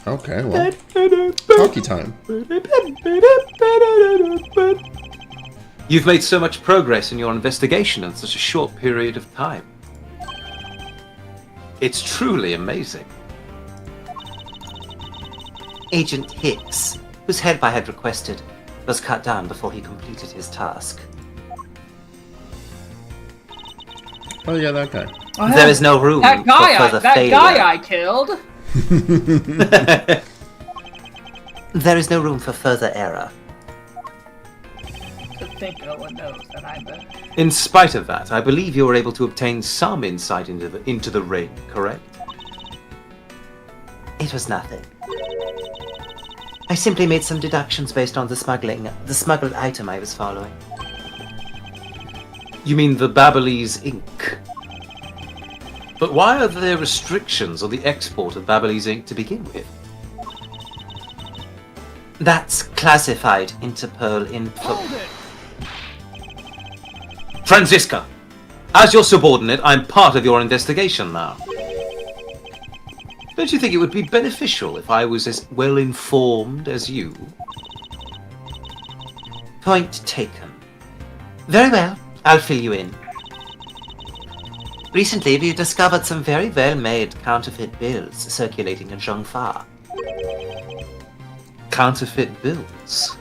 Okay, well, talkie time. You've made so much progress in your investigation in such a short period of time. It's truly amazing. Agent Hicks, whose help I had requested, was cut down before he completed his task. Oh yeah, that guy. Oh, yeah. There is no room That guy, for further that failure. guy I killed. There is no room for further error. To think no one knows that I'm the... In spite of that, I believe you were able to obtain some insight into the ring, correct? It was nothing. I simply made some deductions based on the smuggled item I was following. You mean the Babalese ink? But why are there restrictions on the export of Babalese ink to begin with? That's classified Interpol info. Franziska! As your subordinate, I'm part of your investigation now. Don't you think it would be beneficial if I was as well informed as you? Point taken. Very well, I'll fill you in. Recently, we discovered some very well-made counterfeit bills circulating in Zhongfa. Counterfeit bills?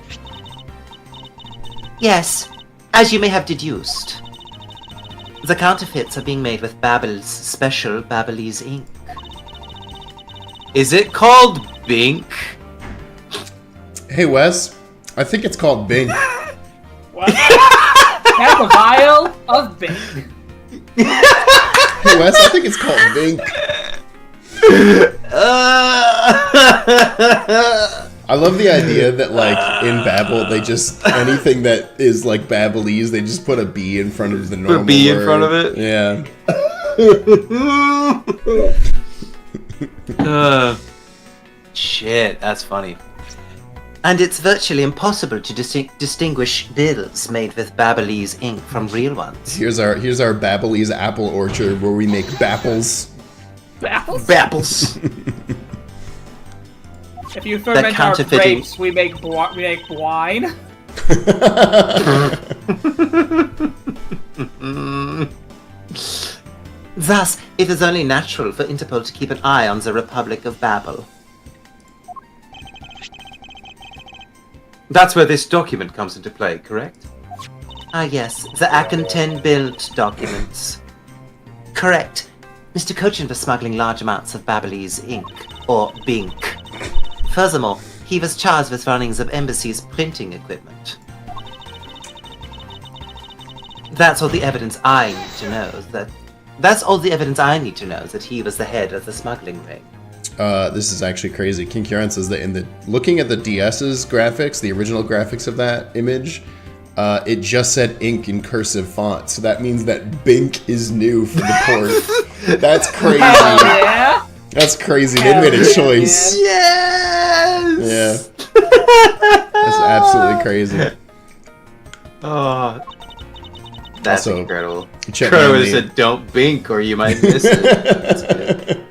Yes, as you may have deduced. The counterfeits are being made with Babel's special Babalese ink. Is it called Bink? Hey Wes, I think it's called Bing. What? That's a vial of Bing. Hey Wes, I think it's called Bing. I love the idea that, like, in Babel, they just, anything that is, like, Babelese, they just put a B in front of the normal Put a B in word. front of it? Yeah. Shit, that's funny. And it's virtually impossible to distinguish bills made with Babalese ink from real ones. Here's our Babelese apple orchard where we make bapples. Apples? Bapples. If you ferment our grapes, we make wine. Thus, it is only natural for Interpol to keep an eye on the Republic of Babel. That's where this document comes into play, correct? Ah yes, the Aachen 10 build documents. Correct. Mr. Cochin was smuggling large amounts of Babalese ink, or Bink. Furthermore, he was charged with running the embassy's printing equipment. That's all the evidence I need to know that he was the head of the smuggling ring. This is actually crazy. King Kieran says that looking at the DS's graphics, the original graphics of that image, it just said ink in cursive font, so that means that Bink is new for the port. That's crazy. Yeah? That's crazy. They made a choice. Yes! Yeah. That's absolutely crazy. Oh, that's Also, incredible. Chet Crow Manley- said, "Don't bink, or you might miss it." That's good.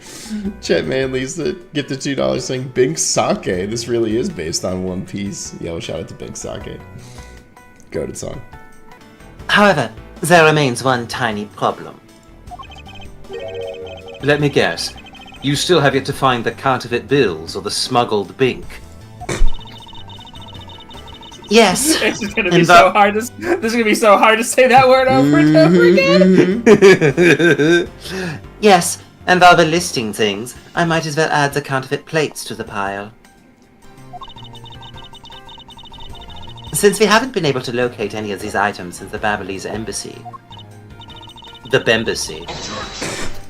Chet Manley's the get the $2 saying Bink Sake. This really is based on One Piece. Yo, shout out to Bink Sake. Goated song. However, there remains one tiny problem. Let me guess. You still have yet to find the counterfeit bills or the smuggled bink. Yes. This is gonna be so hard to say that word over and over again. Yes, and while we're listing things, I might as well add the counterfeit plates to the pile. Since we haven't been able to locate any of these items in the Babalese embassy, the Bembassy,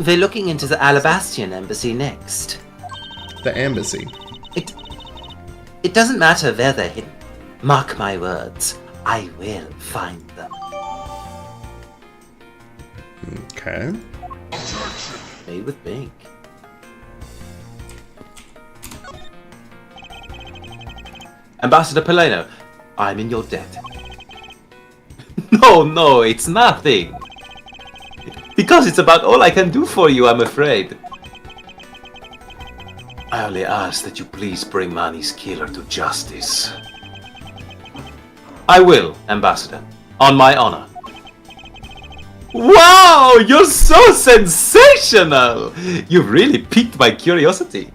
we're looking into the Alabastian embassy next. The embassy. It doesn't matter where they're hidden. Mark my words, I will find them. Okay. Made with bink. Ambassador Paleno, I'm in your debt. No, it's nothing. Because it's about all I can do for you, I'm afraid. I only ask that you please bring Manny's killer to justice. I will, Ambassador. On my honor. Wow! You're so sensational! You've really piqued my curiosity.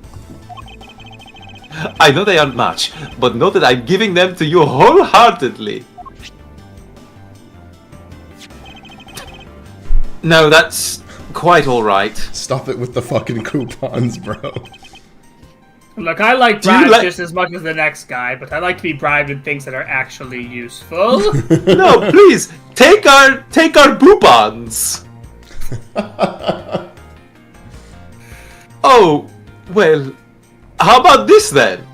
I know they aren't much, but know that I'm giving them to you wholeheartedly. No, that's quite alright. Stop it with the fucking coupons, bro. Look, I like bribes just as much as the next guy, but I like to be bribed with things that are actually useful. No, please take our boopons. Oh, well, how about this then?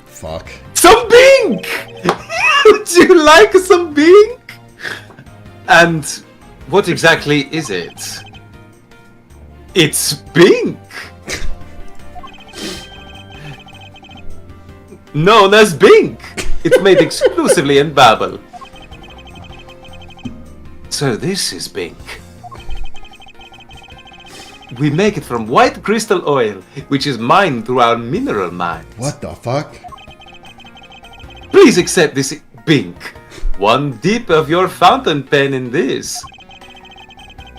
Fuck. Some Bink! Would you like some Bink? And what exactly is it? It's Bink! Known as Bink! It's made exclusively in Babel. So this is Bink. We make it from white crystal oil, which is mined through our mineral mines. What the fuck? Please accept this Bink. One dip of your fountain pen in this.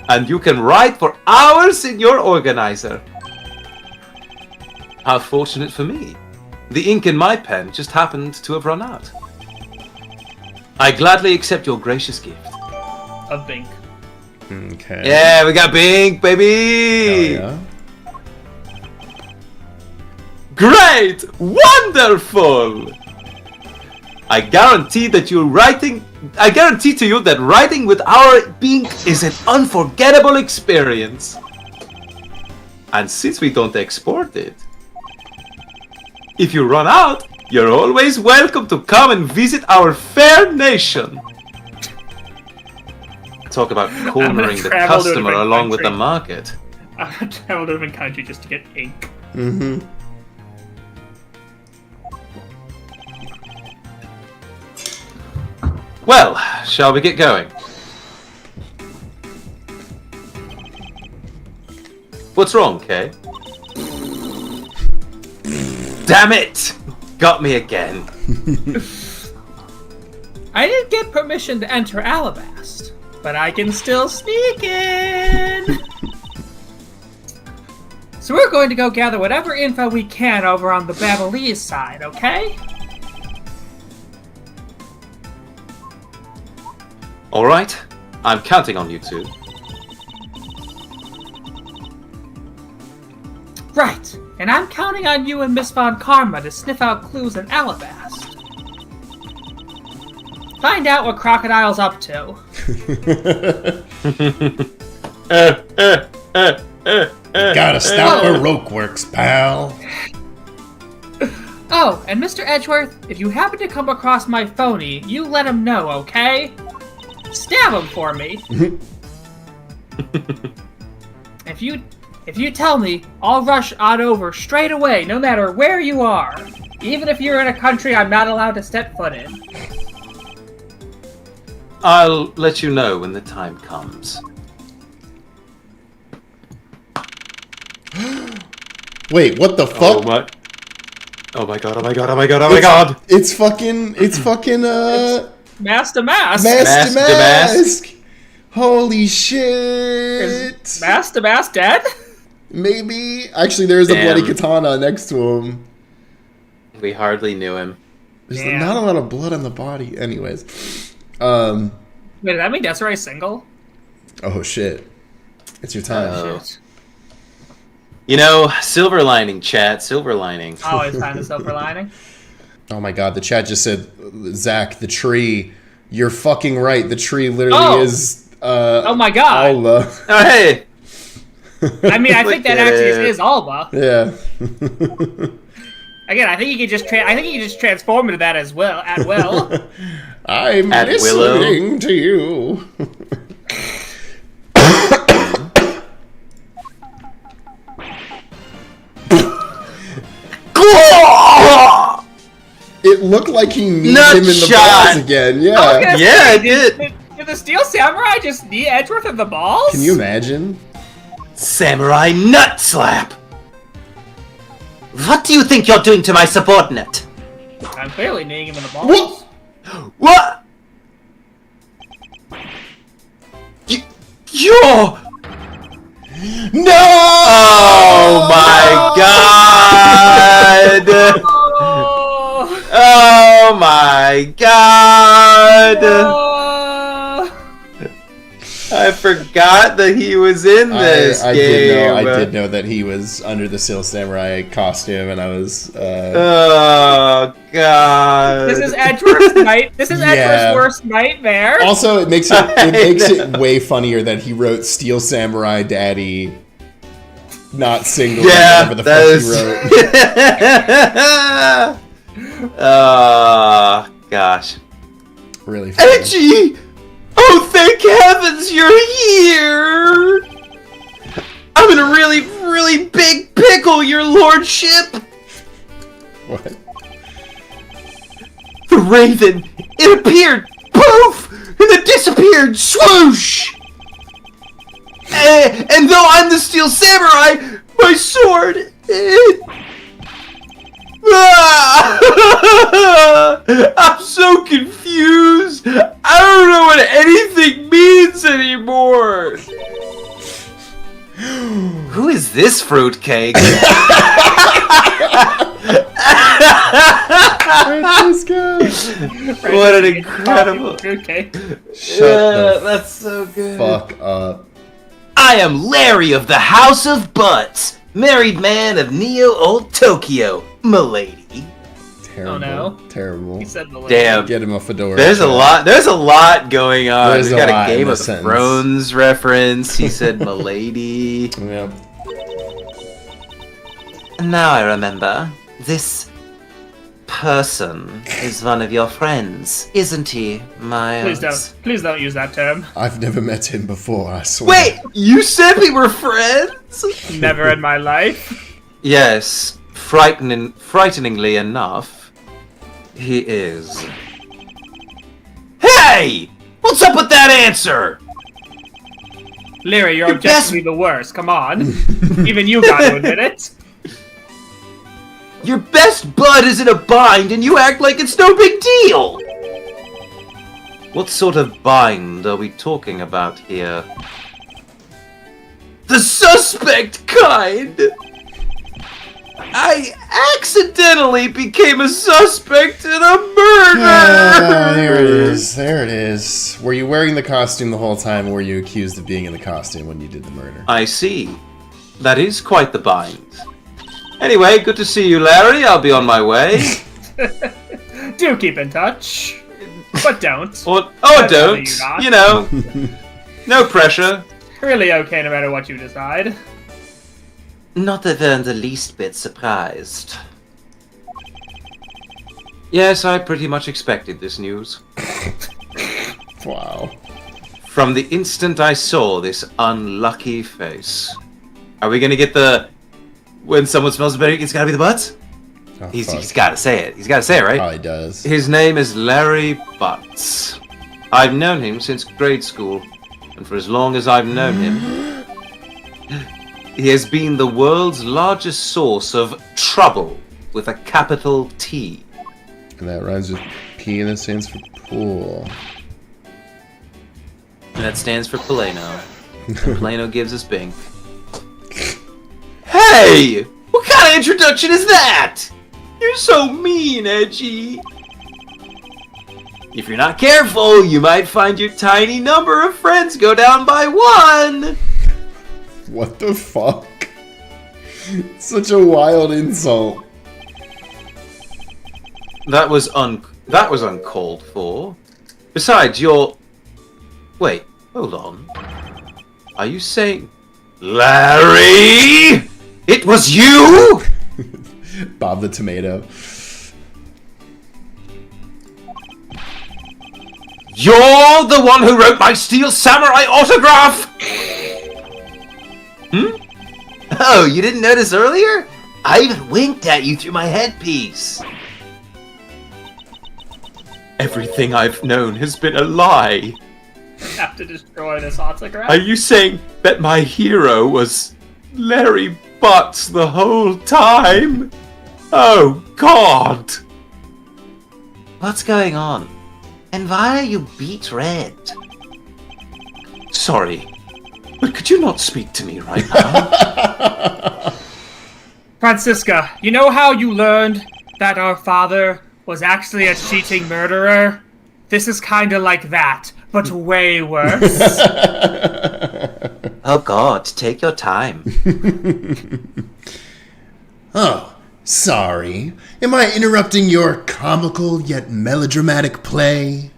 And you can write for hours in your organizer. How fortunate for me. The ink in my pen just happened to have run out. I gladly accept your gracious gift. Of Bink. Okay. Yeah, we got Bink, baby! Hell yeah. Great! Wonderful! I guarantee to you that writing with our Bink is an unforgettable experience. And since we don't export it, if you run out, you're always welcome to come and visit our fair nation. Talk about cornering the customer along with the market. I'm gonna travel to a different country just to get ink. Mm-hmm. Well, shall we get going? What's wrong, Kay? Damn it! Got me again. I didn't get permission to enter Alabast, but I can still sneak in! So we're going to go gather whatever info we can over on the Babylese side, okay? Alright, I'm counting on you two. Right, and I'm counting on you and Miss Von Karma to sniff out clues in Alabast. Find out what Crocodile's up to. Gotta stop where Roke works, pal. Oh, and Mr. Edgeworth, if you happen to come across my phony, you let him know, okay? Stab him for me. If you tell me, I'll rush on over straight away, no matter where you are. Even if you're in a country I'm not allowed to step foot in. I'll let you know when the time comes. Wait, what the fuck? Oh my god, oh my god, oh my god, oh my god! It's fucking, Mask to mask! Mask to Mask. mask! Holy shit! Is Mask to mask dead? Maybe. Actually, there's a bloody katana next to him. We hardly knew him. There's Damn. not a lot of blood on the body. Anyways. Wait, did that mean Desiree single? Oh shit. It's your time. Oh. Shit. You know, silver lining, chat, silver lining. Always find a silver lining. Oh my god, the chat just said, Zach, the tree. You're fucking right. The tree literally is. Oh my god. Alba. Oh, hey! I mean, I think that actually is Alba. Yeah. Again, I think you can just transform into that as well. At will. I'm At listening to you. It looked like he kneed him in the balls again. Yeah. Yeah, it did. Did the Steel Samurai just knee Edgeworth in the balls? Can you imagine? Samurai nut slap! What do you think you're doing to my subordinate? I'm clearly kneeing him in the balls. What? You're... No! Oh my god! Oh, Oh my god! oh. I forgot that he was in this I game. did know that he was under the Steel Samurai costume, and I was. Oh god! This is Edgeworth's night. This is Yeah. Edgeworth's worst nightmare. Also, it makes it way funnier that he wrote Steel Samurai Daddy, not single. Yeah, whatever the that fuck he wrote. Oh gosh. Really funny. Edgy! Oh, thank heavens you're here! I'm in a really, really big pickle, your lordship! What? The raven! It appeared! Poof! And then disappeared! Swoosh! And though I'm the Steel Samurai, my sword... I'm so confused! I don't know what anything means anymore! Who is this fruitcake? Where's this guy? What an incredible... Okay. Shut that's so the good. fuck up. I am Larry of the House of BUTZ, married man of Neo Old Tokyo, m'lady. Terrible. Oh, no. Terrible. He said the Damn. Get him a fedora. There's a lot going on. There's We've a got lot a in Game of this sentence. Thrones reference. He said m'lady. Yep. Now I remember. This person is one of your friends, isn't he, Miles? Please don't use that term. I've never met him before, I swear. Wait, you said we were friends? Never in my life. Yes, frighteningly enough, he is. Hey! What's up with that answer? Leary, you're Your objectively the worst. Come on. Even you got to admit it. Your best bud is in a bind and you act like it's no big deal! What sort of bind are we talking about here? The suspect kind! I accidentally became a suspect in a murder! There it is. There it is. Were you wearing the costume the whole time, or were you accused of being in the costume when you did the murder? I see. That is quite the bind. Anyway, good to see you, Larry. I'll be on my way. Do keep in touch. But don't. Or That's don't. all you got. You know. No pressure. Really okay no matter what you decide. Not even the least bit surprised. Yes, I pretty much expected this news. Wow. From the instant I saw this unlucky face. Are we gonna get the... When someone smells better, it's gotta be the BUTZ? Oh, He's fuck. gotta say it. He's gotta say it, right? Probably does. His name is Larry BUTZ. I've known him since grade school, and for as long as I've known him, he has been the world's largest source of trouble with a capital T. And that rhymes with P, and that stands for pool. And that stands for Plano. And Plano gives us Bing. Hey! What kind of introduction is that? You're so mean, Edgy. If you're not careful, you might find your tiny number of friends go down by one. What the fuck? Such a wild insult. That was uncalled for. Besides, you're... Wait, hold on. Are you saying... Larry? It was you? Bob the Tomato. You're the one who wrote my Steel Samurai autograph? Oh, you didn't notice earlier? I even winked at you through my headpiece. Everything I've known has been a lie. Have to destroy this autograph. Are you saying that my hero was Larry BUTZ the whole time? Oh, God! What's going on? And why are you beet red? Sorry, but could you not speak to me right now? Francisca, you know how you learned that our father was actually a cheating murderer? This is kinda like that, but way worse. Oh God, take your time. Oh, sorry. Am I interrupting your comical yet melodramatic play?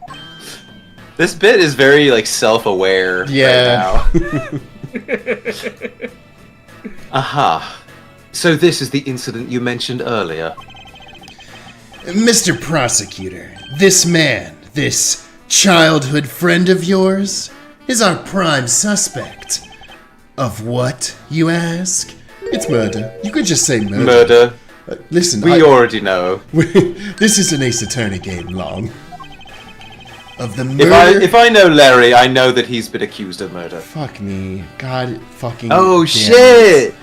This bit is very, like, self-aware Yeah. right now. Aha. So this is the incident you mentioned earlier. Mr. Prosecutor, this man, this childhood friend of yours, is our prime suspect. Of what, you ask? It's murder. You could just say murder. Murder. Listen, We already know. this is an Ace Attorney game, Long. Of the murder... If I know Larry, I know that he's been accused of murder. Fuck me. God fucking Oh, damn shit!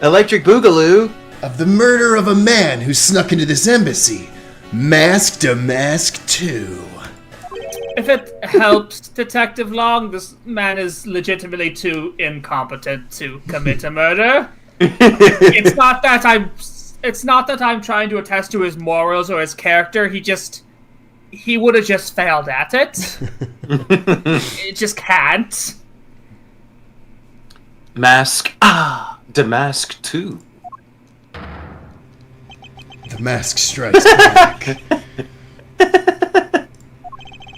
Electric Boogaloo! Of the murder of a man who snuck into this embassy. Masked a Mask 2. If it helps, Detective Long, this man is legitimately too incompetent to commit a murder. It's not that I'm trying to attest to his morals or his character. He would have just failed at it. It just can't. Mask. Damask 2. The mask strikes back.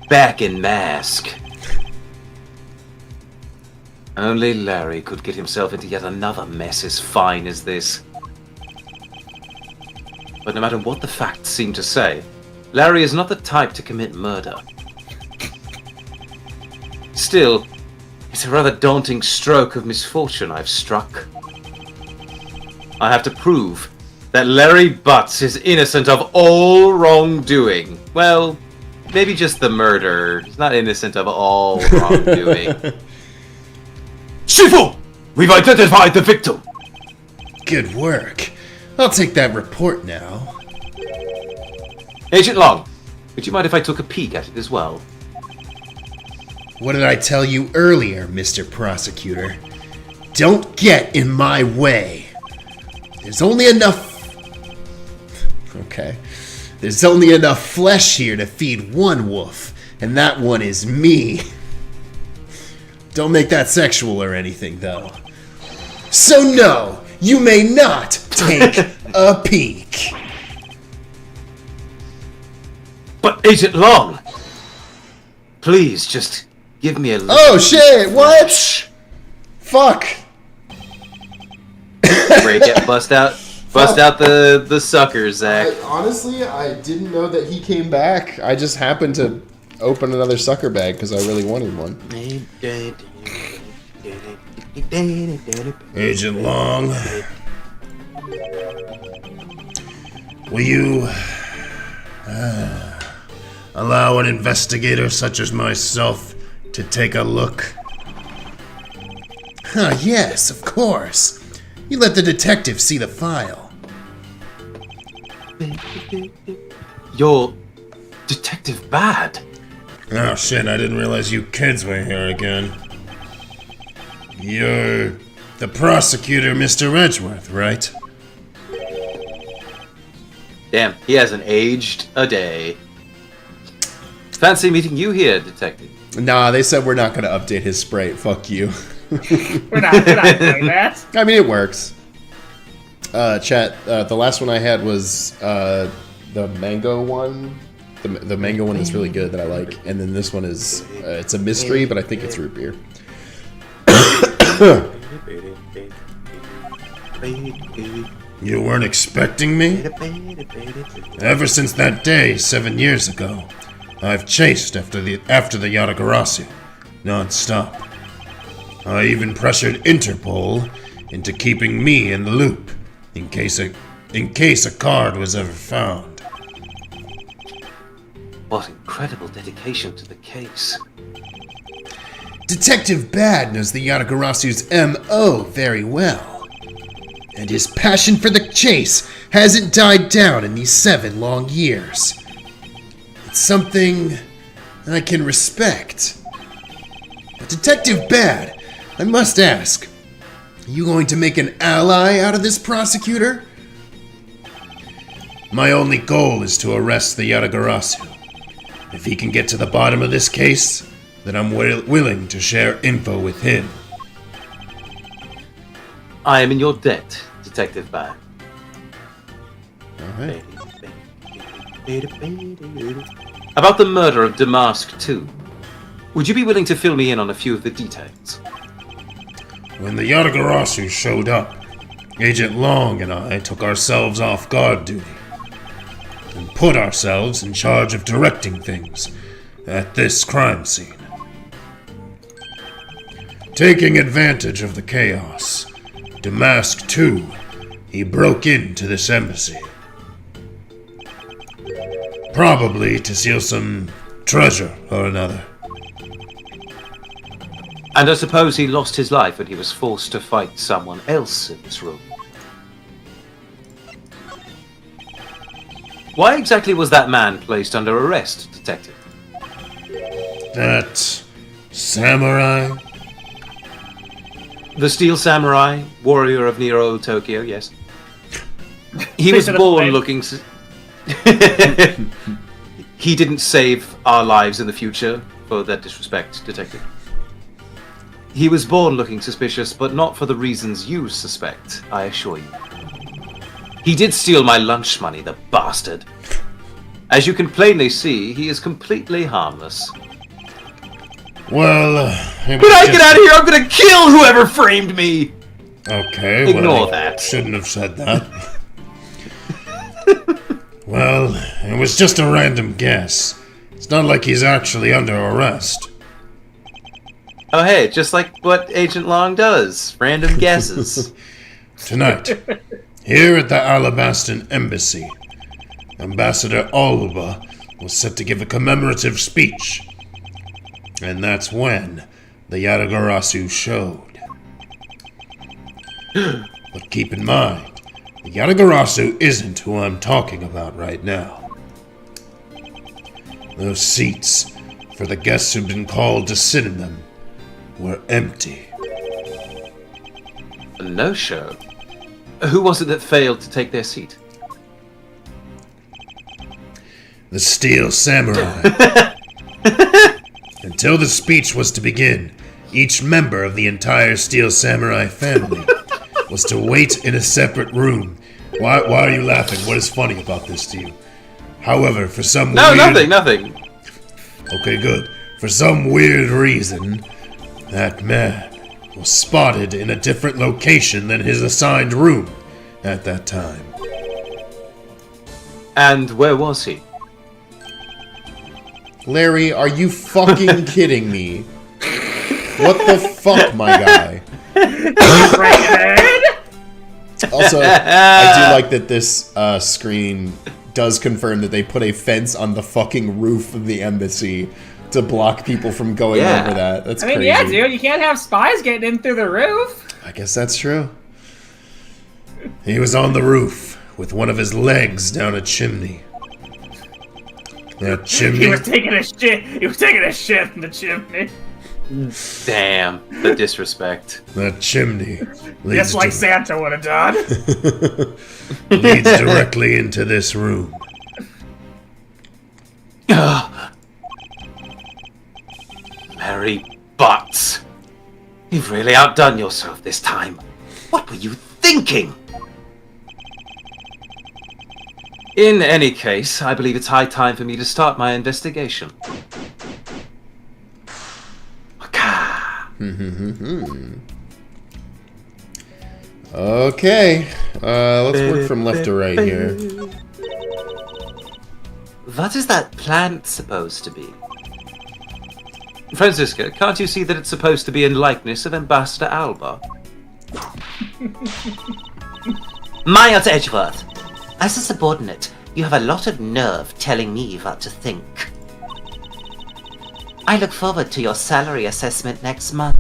Back in Mask. Only Larry could get himself into yet another mess as fine as this. But no matter what the facts seem to say, Larry is not the type to commit murder. Still, it's a rather daunting stroke of misfortune I've struck. I have to prove that Larry BUTZ is innocent of all wrongdoing. Well, maybe just the murder. He's not innocent of all wrongdoing. Shifu! We've identified the victim! Good work. I'll take that report now. Agent Long, would you mind if I took a peek at it as well? What did I tell you earlier, Mr. Prosecutor? Don't get in my way. There's only enough... Okay. There's only enough flesh here to feed one wolf, and that one is me. Don't make that sexual or anything, though. So no, you may not take a peek. But Agent Long! Please, just give me a little... Oh shit, what? Fuck. Ray, get bust out the suckers, Zach. Honestly, I didn't know that he came back. I just happened to open another sucker bag because I really wanted one. Agent Long, will you allow an investigator such as myself to take a look? Yes, of course. You let the detective see the file. You're Detective Bad. Oh shit, I didn't realize you kids were here again. You're the prosecutor, Mr. Edgeworth, right? Damn, he hasn't aged a day. Fancy meeting you here, Detective. Nah, they said we're not gonna update his sprite. Fuck you. We're not doing that. I mean, it works. Chat, the last one I had was the mango one. The mango one is really good that I like. And then this one is, it's a mystery, but I think it's root beer. You weren't expecting me? Ever since that day 7 years ago, I've chased after the Yatagarasu, non-stop. I even pressured Interpol into keeping me in the loop, in case a card was ever found. What incredible dedication to the case. Detective Bad knows the Yatagarasu's M.O. very well. And his passion for the chase hasn't died down in these 7 long years. It's something I can respect. But Detective Bad, I must ask, are you going to make an ally out of this prosecutor? My only goal is to arrest the Yatagarasu. If he can get to the bottom of this case, then I'm willing to share info with him. I am in your debt, Detective Bad. Alright. About the murder of Damask 2, would you be willing to fill me in on a few of the details? When the Yatagarasu showed up, Agent Long and I took ourselves off guard duty and put ourselves in charge of directing things at this crime scene. Taking advantage of the chaos, Damask 2, he broke into this embassy. Probably to steal some treasure or another. And I suppose he lost his life when he was forced to fight someone else in this room. Why exactly was that man placed under arrest, Detective? That samurai? The Steel Samurai, warrior of near old Tokyo, yes. He was Please born explain. looking... He didn't save our lives in the future for that disrespect, Detective. He was born looking suspicious, but not for the reasons you suspect, I assure you. He did steal my lunch money, the bastard. As you can plainly see, he is completely harmless. Well, When I get out of here, I'm gonna kill whoever framed me! Okay, Ignore well, that. Shouldn't have said that. Well, it was just a random guess. It's not like he's actually under arrest. Oh hey, just like what Agent Long does. Random guesses. Tonight, here at the Alabastan Embassy, Ambassador Alba was set to give a commemorative speech. And that's when the Yatagarasu showed. But keep in mind, the Yatagarasu isn't who I'm talking about right now. Those seats, for the guests who've been called to sit in them, were empty. A no-show? Who was it that failed to take their seat? The Steel Samurai. Until the speech was to begin, each member of the entire Steel Samurai family was to wait in a separate room. Why are you laughing? What is funny about this to you? However, for some Nothing. Okay, good. For some weird reason, that man was spotted in a different location than his assigned room at that time. And where was he? Larry, are you fucking kidding me? What the fuck, my guy? Also, I do like that this screen does confirm that they put a fence on the fucking roof of the embassy to block people from going Yeah. over that. That's crazy. Yeah, dude, you can't have spies getting in through the roof. I guess that's true. He was on the roof with one of his legs down a chimney. That chimney. He was taking a shit. He was taking a shit in the chimney. Damn, the disrespect. That chimney leads, Just like Santa would have done. leads directly into this room. Mary Butz. You've really outdone yourself this time. What were you thinking? In any case, I believe it's high time for me to start my investigation. Okay, let's work from left to right here. What is that plant supposed to be? Francisca, can't you see that it's supposed to be in likeness of Ambassador Alba? Miles Edgeworth, as a subordinate, you have a lot of nerve telling me what to think. I look forward to your salary assessment next month.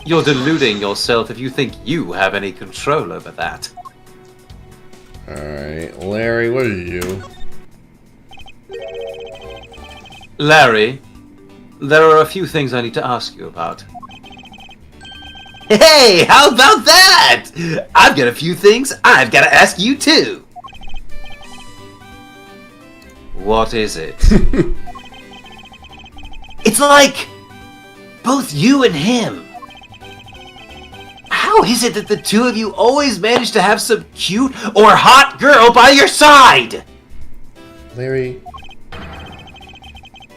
You're deluding yourself if you think you have any control over that. Alright, Larry, what are you? Larry, there are a few things I need to ask you about. Hey, how about that? I've got a few things I've got to ask you too. What is it? It's like both you and him. How is it that the two of you always manage to have some cute or hot girl by your side? Larry.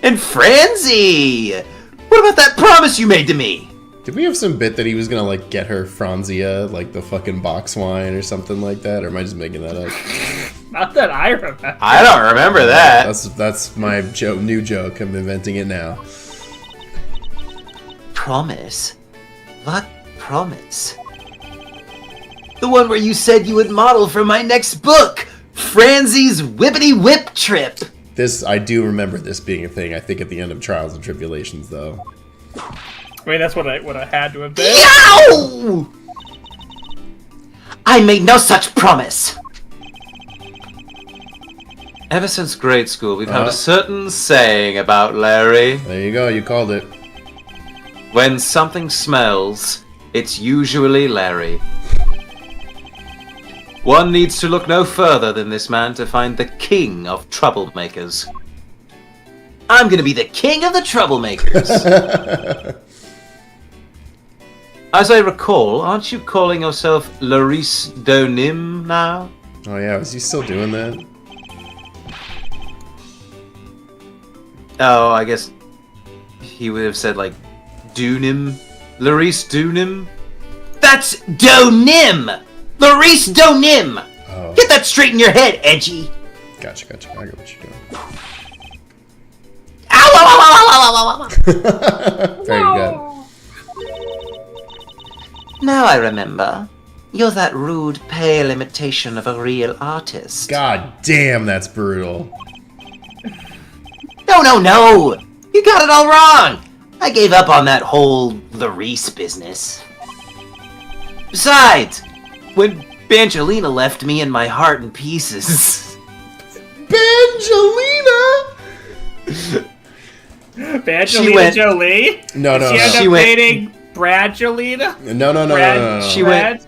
And Franzi! What about that promise you made to me? Did we have some bit that he was gonna, like, get her Franzia, like the fucking box wine or something like that? Or am I just making that up? Not that I remember. I don't remember that. That's my new joke. I'm inventing it now. Promise? What promise? The one where you said you would model for my next book, Franzi's Whippity Whip Trip. This, I do remember this being a thing, I think at the end of Trials and Tribulations, though. I mean, that's what I had to have been. Yow! I made no such promise. Ever since grade school, we've had a certain saying about Larry. There you go, you called it. When something smells, it's usually Larry. One needs to look no further than this man to find the king of troublemakers. I'm gonna be the king of the troublemakers. As I recall, aren't you calling yourself Larice Donim now? Oh yeah, is he still doing that? Oh, I guess he would have said like Doonim. Larice Doonim? That's Donim! Larice Donim! Oh, Get that straight in your head, Edgy! gotcha. I get what you're doing. Ow, ow, ow, ow, ow, ow, ow, ow. Very good. Now I remember. You're that rude, pale imitation of a real artist. God damn, that's brutal. No, no, no! You got it all wrong! I gave up on that whole Larice business. Besides, when Bangelina left me and my heart in pieces... Bangelina! Bangelina Jolie? No. She ended She up went- dating Bradgelina? No. She went-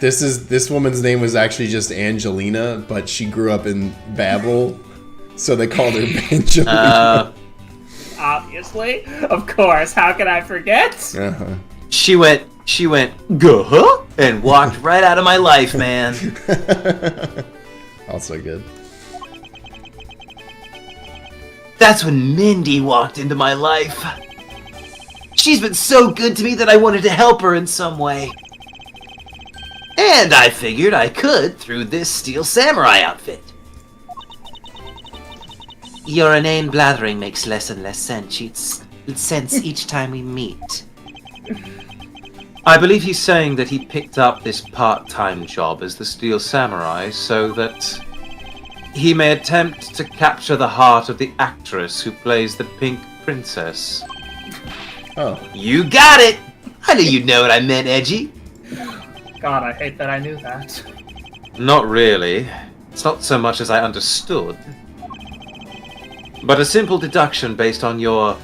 This woman's name was actually just Angelina, but she grew up in Babel, so they called her Bangelina. Obviously. Of course. How can I forget? Uh-huh. She went, "Guh?" and walked right out of my life, man. Also good. That's when Mindy walked into my life. She's been so good to me that I wanted to help her in some way. And I figured I could through this Steel Samurai outfit. Your inane blathering makes less and less sense each time we meet. I believe he's saying that he picked up this part-time job as the Steel Samurai so that he may attempt to capture the heart of the actress who plays the Pink Princess. Oh. You got it! I knew you'd know what I meant, Edgy. God, I hate that I knew that. Not really. It's not so much as I understood. But a simple deduction based on your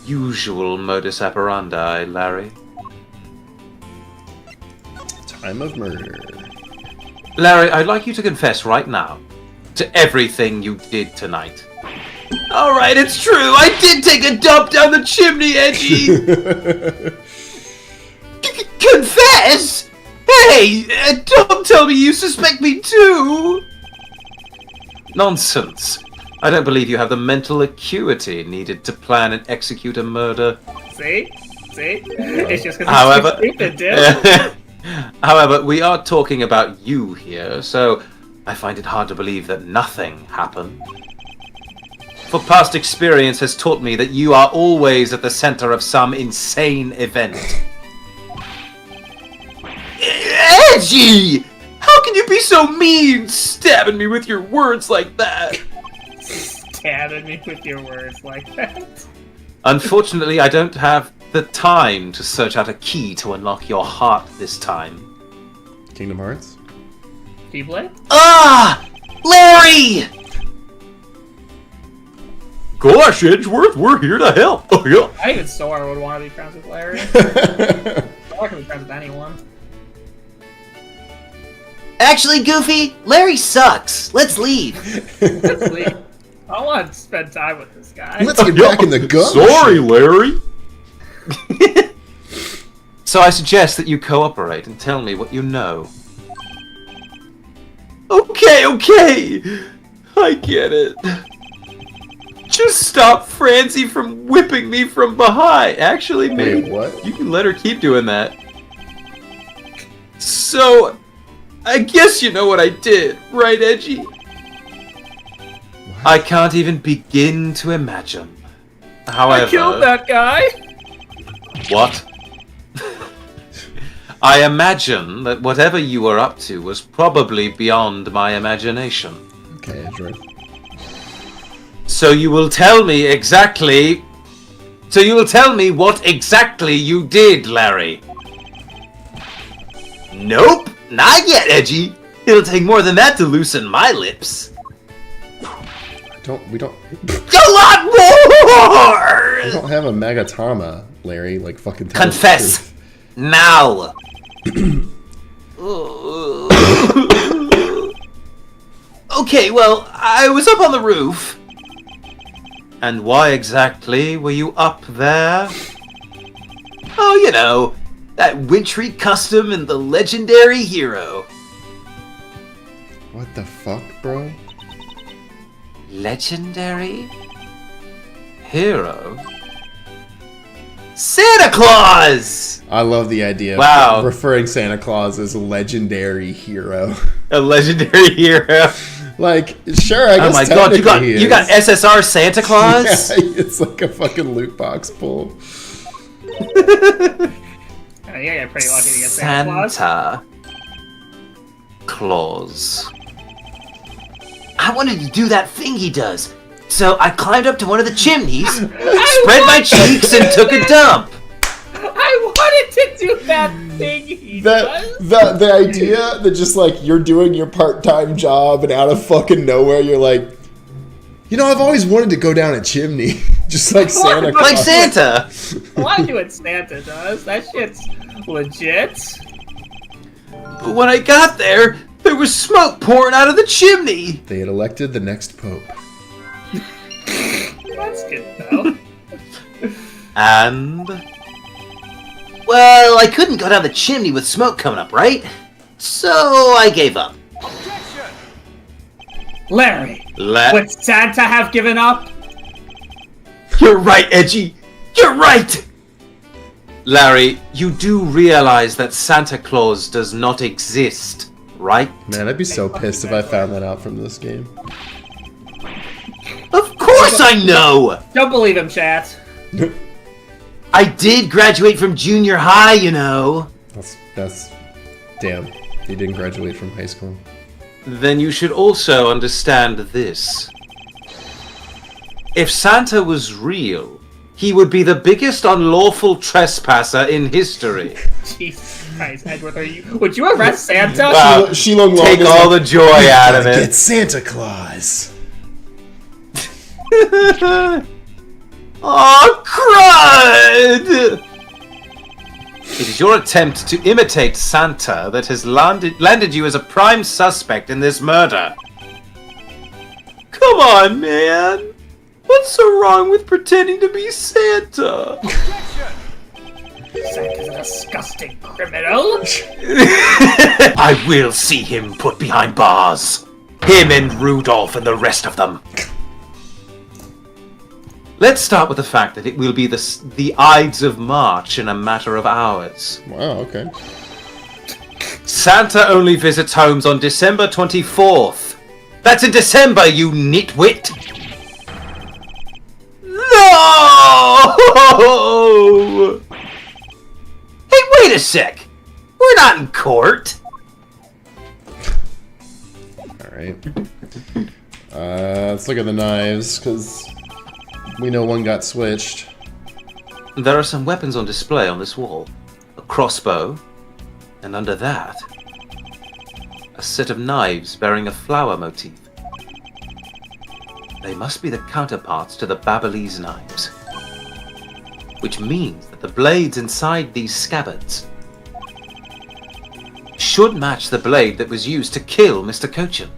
usual modus operandi, Larry. Time of murder. Larry, I'd like you to confess right now to everything you did tonight. Alright, it's true! I did take a dump down the chimney, Edgy! Confess? Hey! Don't tell me you suspect me too! Nonsense. I don't believe you have the mental acuity needed to plan and execute a murder. See? It's just because However, it's stupid, dude. However, we are talking about you here, so I find it hard to believe that nothing happened. For past experience has taught me that you are always at the center of some insane event. Edgy! How can you be so mean, stabbing me with your words like that? Stabbing me with your words like that. Unfortunately, I don't have the time to search out a key to unlock your heart this time. Kingdom Hearts? Keyblade? Ah! Larry! Gosh, Edgeworth, we're here to help. Oh, yeah. I even Sora would want to be friends with Larry. Sora can be friends with anyone. Actually, Goofy, Larry sucks. Let's leave. Let's leave. I want to spend time with this guy. Let's get back in the gun. Sorry, Larry. So I suggest that you cooperate and tell me what you know. Okay. I get it. Just stop Francie from whipping me from behind. Actually, maybe what? you can let her keep doing that. So, I guess you know what I did, right, Edgy? I can't even begin to imagine. However, I killed that guy. What? I imagine that whatever you were up to was probably beyond my imagination. Okay, Edgeworth. So you will tell me exactly... So you will tell me what exactly you did, Larry. Nope, not yet, Edgy. It'll take more than that to loosen my lips. We don't A lot more! we don't have a Magatama, Larry, like fucking tell us the Confess! truth. Now! Okay, well, I was up on the roof. And why exactly were you up there? Oh, you know, that wintry custom and the legendary hero. What the fuck, bro? Legendary? Hero? Santa Claus! I love the idea Wow. of referring Santa Claus as a legendary hero. A legendary hero? Like, sure, I guess Oh my god, technically he You got is. SSR Santa Claus? Yeah, it's like a fucking loot box pull. Yeah, you're pretty lucky to get Santa Claus. Santa Claus. I wanted to do that thing he does. So I climbed up to one of the chimneys, spread my cheeks, and took a dump. I wanted to do that thing he does. The idea that just like you're doing your part-time job and out of fucking nowhere you're like, you know, I've always wanted to go down a chimney, just like Santa Claus. Like Santa. I want to do what Santa does. That shit's legit. But when I got there, there was smoke pouring out of the chimney. They had elected the next pope. That's good though. And Well, I couldn't go down the chimney with smoke coming up, right? So I gave up. Larry, would Santa have given up? You're right, Edgy. You're right. Larry, you do realize that Santa Claus does not exist, right? Man, I'd be so pissed if I found that out from this game. Of course I know! Don't believe him, chat. I did graduate from junior high, you know. That's damn. He didn't graduate from high school. Then you should also understand this. If Santa was real, he would be the biggest unlawful trespasser in history. Jesus Christ, Edward, would you arrest Santa? Wow. Sheila Long Take is all like, the joy out of Get it. Santa Claus. Oh, crud! It is your attempt to imitate Santa that has landed you as a prime suspect in this murder. Come on, man! What's so wrong with pretending to be Santa? Santa's a disgusting criminal. I will see him put behind bars. Him and Rudolph and the rest of them. Let's start with the fact that it will be the Ides of March in a matter of hours. Wow, okay. Santa only visits homes on December 24th. That's in December, you nitwit! No! Hey, wait a sec! We're not in court! Alright. Let's look at the knives, because we know one got switched. There are some weapons on display on this wall. A crossbow, and under that, a set of knives bearing a flower motif. They must be the counterparts to the Babalese knives. Which means that the blades inside these scabbards should match the blade that was used to kill Mr. Cochin.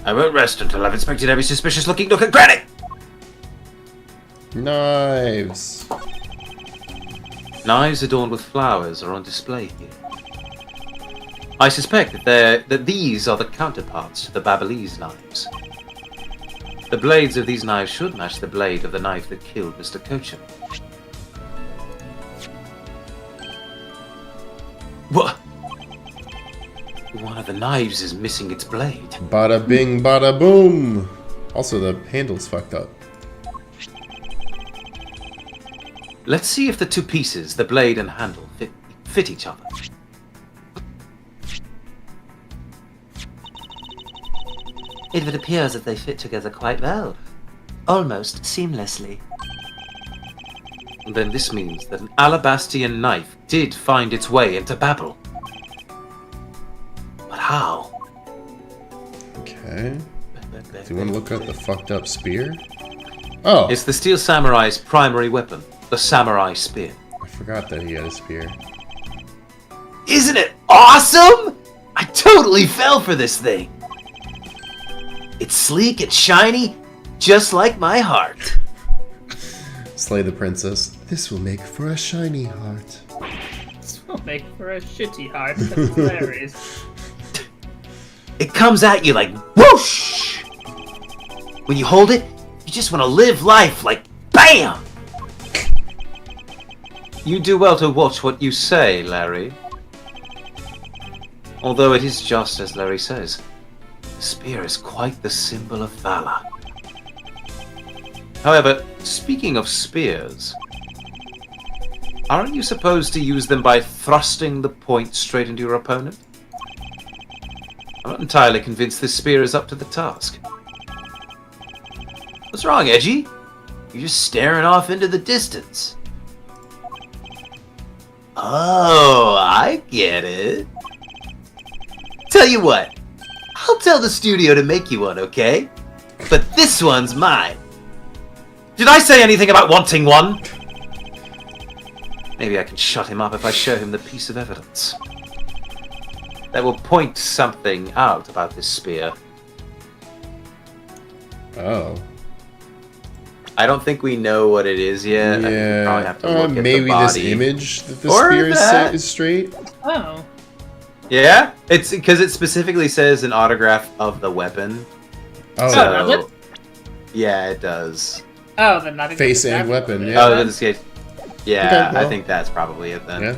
I won't rest until I've inspected every suspicious-looking nook and cranny! Knives. Knives adorned with flowers are on display here. I suspect that these are the counterparts to the Babalese knives. The blades of these knives should match the blade of the knife that killed Mr. Cochin. What? One of the knives is missing its blade. Bada bing, bada boom. Also, the handle's fucked up. Let's see if the two pieces, the blade and handle, fit each other. It would appear that they fit together quite well. Almost seamlessly. Then this means that an Alabastian knife did find its way into Babel. But how? Okay. Do you want to look at the fucked up spear? Oh! It's the Steel Samurai's primary weapon, the Samurai Spear. I forgot that he had a spear. Isn't it awesome? I totally fell for this thing. It's sleek and shiny, just like my heart. Slay the princess. This will make for a shiny heart. This will make for a shitty heart. That's hilarious. It comes at you like whoosh! When you hold it, you just want to live life like BAM! You do well to watch what you say, Larry. Although it is just as Larry says. The spear is quite the symbol of valor. However, speaking of spears, aren't you supposed to use them by thrusting the point straight into your opponent? I'm not entirely convinced this spear is up to the task. What's wrong, Edgy? You're just staring off into the distance. Oh, I get it. Tell you what, I'll tell the studio to make you one, okay? But this one's mine. Did I say anything about wanting one? Maybe I can shut him up if I show him the piece of evidence that will point something out about this spear. Oh. I don't think we know what it is yet. I think we probably have to look at maybe the body. this image that the Or spear that. is straight? Oh. Yeah? It's because it specifically says an autograph of the weapon. Oh, So- does it? Yeah, it does. Oh, then I think face that's and weapon, definitely yeah. Oh, it. in this case. Yeah, Okay, well. I think that's probably it then. yeah.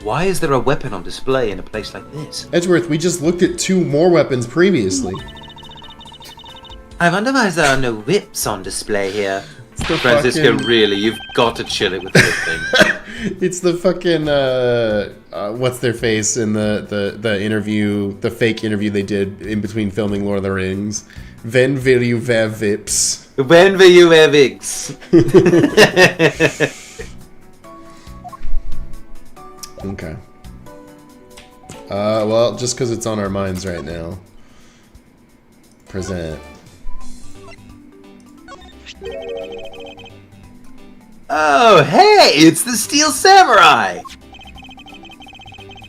Why is there a weapon on display in a place like this? Edgeworth, we just looked at 2 more weapons previously. I wonder why there are no whips on display here. It's the Francisco, fucking, really, you've got to chill it with this thing. it's the fucking what's their face in the interview, the fake interview they did in between filming Lord of the Rings. When will you wear vips? When will you wear wigs? Okay. Well, just because it's on our minds right now. Present. Oh, hey, it's the Steel Samurai!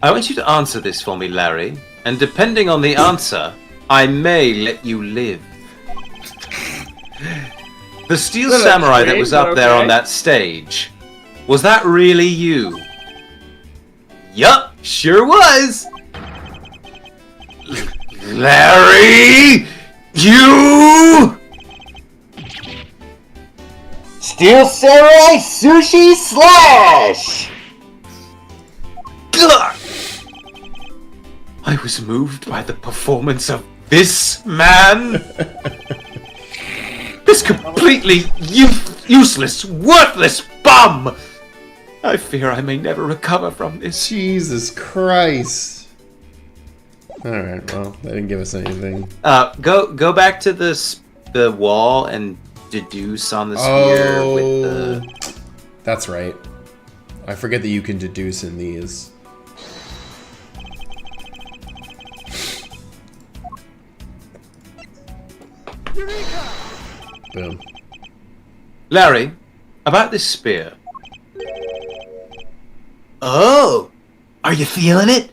I want you to answer this for me, Larry, and depending on the answer, I may let you live. The Steel Well, Samurai that okay, was up there on okay. that stage, was that really you? Yup, sure was! Larry! You! Steel Samurai Sushi Slash! Gah! I was moved by the performance of this man. This completely useless, worthless bum. I fear I may never recover from this. Jesus Christ. Alright, well, they didn't give us anything. Go back to the wall and deduce on the sphere with the... That's right. I forget that you can deduce in these. Boom. Larry, about this spear. Oh, are you feeling it?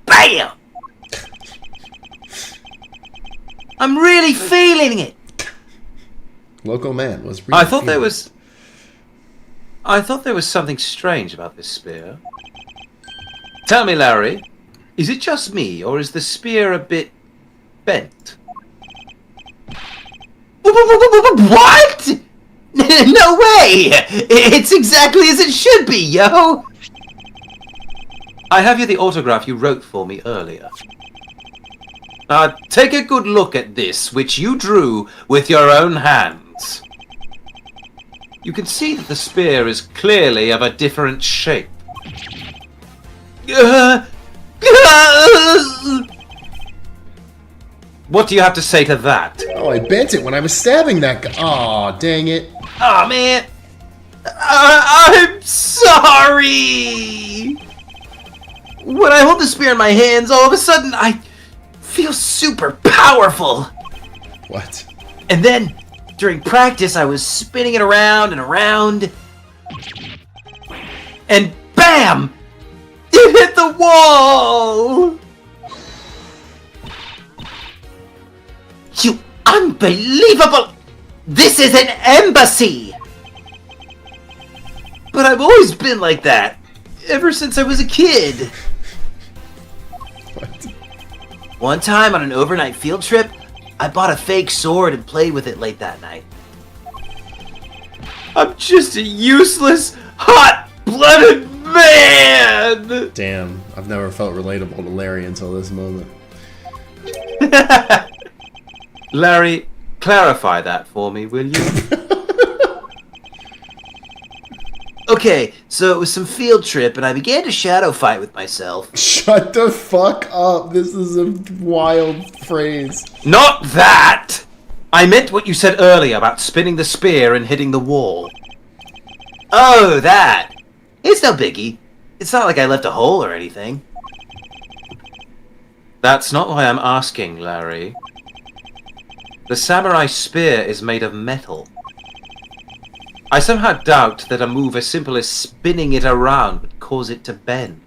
Bam! I'm really feeling it. Local man was really I thought there was something strange about this spear. Tell me, Larry, is it just me, or is the spear a bit bent? What? No way! It's exactly as it should be, yo! I have here the autograph you wrote for me earlier. Take a good look at this, which you drew with your own hands. You can see that the spear is clearly of a different shape. What do you have to say to that? Oh, I bent it when I was stabbing that guy. Aw, dang it. Oh man, I'm sorry. When I hold the spear in my hands, all of a sudden I feel super powerful. What? And then, during practice, I was spinning it around and around. And BAM! It hit the wall! You unbelievable... This is an embassy! But I've always been like that. Ever since I was a kid. What? One time on an overnight field trip, I bought a fake sword and played with it late that night. I'm just a useless, hot-blooded man! Damn, I've never felt relatable to Larry until this moment. Larry, clarify that for me, will you? Okay, so it was some field trip, and I began to shadow fight with myself. Shut the fuck up. This is a wild phrase. Not that! I meant what you said earlier about spinning the spear and hitting the wall. Oh, that! It's no biggie. It's not like I left a hole or anything. That's not why I'm asking, Larry. The samurai spear is made of metal. I somehow doubt that a move as simple as spinning it around would cause it to bend.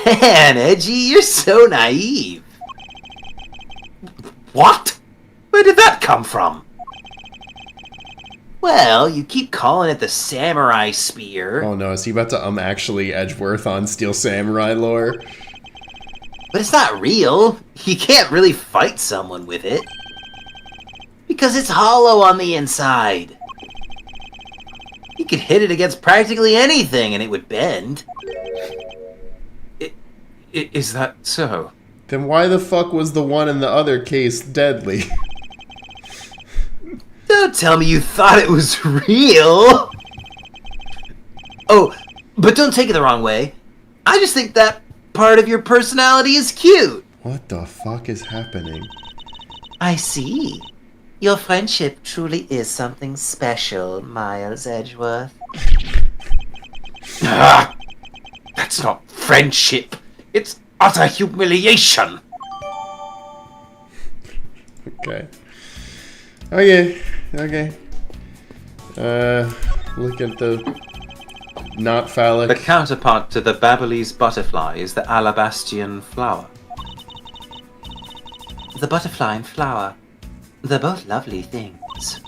Man, Edgy, you're so naive. What? Where did that come from? Well, you keep calling it the samurai spear. Oh no, is he about to actually Edgeworth on Steel Samurai lore? But it's not real. You can't really fight someone with it. Because it's hollow on the inside. You could hit it against practically anything and it would bend. Is that so? Then why the fuck was the one in the other case deadly? Don't tell me you thought it was real! Oh, but don't take it the wrong way. I just think that part of your personality is cute. What the fuck is happening? I see. Your friendship truly is something special, Miles Edgeworth. That's not friendship. It's utter humiliation. Okay. Okay. Look at the not phallic. The counterpart to the Babyliss butterfly is the alabastian flower. The butterfly and flower. They're both lovely things.